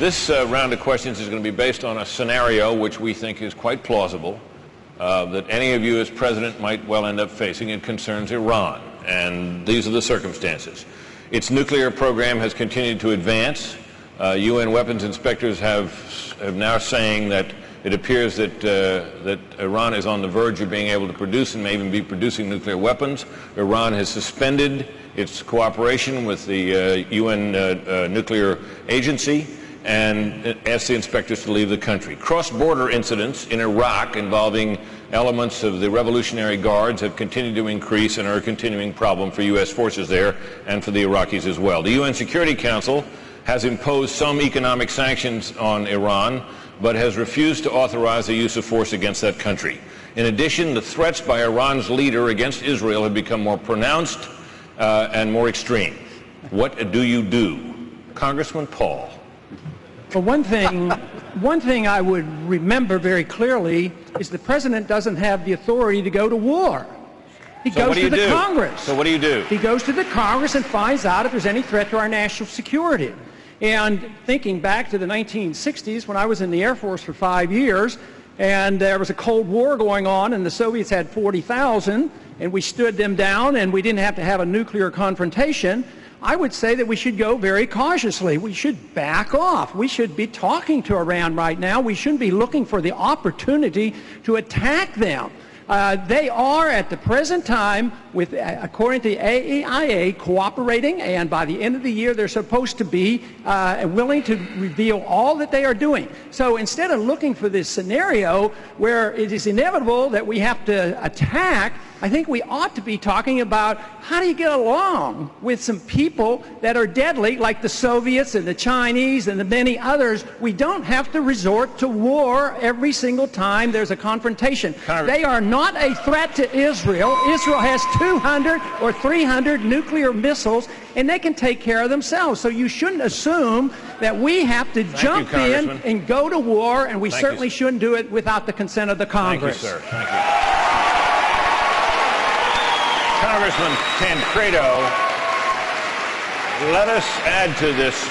This round of questions is going to be based on a scenario which we think is quite plausible, that any of you as president might well end up facing. It concerns Iran, and these are the circumstances. Its nuclear program has continued to advance. UN weapons inspectors have now saying that it appears that Iran is on the verge of being able to produce and may even be producing nuclear weapons. Iran has suspended its cooperation with the UN nuclear agency and asked the inspectors to leave the country. Cross-border incidents in Iraq involving elements of the Revolutionary Guards have continued to increase and are a continuing problem for U.S. forces there and for the Iraqis as well. The UN Security Council has imposed some economic sanctions on Iran, but has refused to authorize the use of force against that country. In addition, the threats by Iran's leader against Israel have become more pronounced and more extreme. What do you do? Congressman Paul. Well, one thing I would remember very clearly is the president doesn't have the authority to go to war. He goes to the Congress. So what do you do? He goes to the Congress and finds out if there's any threat to our national security. And thinking back to the 1960s, when I was in the Air Force for 5 years, and there was a Cold War going on, and the Soviets had 40,000, and we stood them down, and we didn't have to have a nuclear confrontation, I would say that we should go very cautiously. We should back off. We should be talking to Iran right now. We shouldn't be looking for the opportunity to attack them. They are, at the present time, according to the AEIA, cooperating, and by the end of the year, they're supposed to be willing to reveal all that they are doing. So instead of looking for this scenario where it is inevitable that we have to attack, I think we ought to be talking about how do you get along with some people that are deadly, like the Soviets and the Chinese and the many others. We don't have to resort to war every single time there's a confrontation. They are not a threat to Israel. Israel has 200 or 300 nuclear missiles, and they can take care of themselves. So you shouldn't assume that we have to jump in and go to war, and we certainly shouldn't do it without the consent of the Congress. Thank you, sir. Thank you. Congressman Tancredo, let us add to this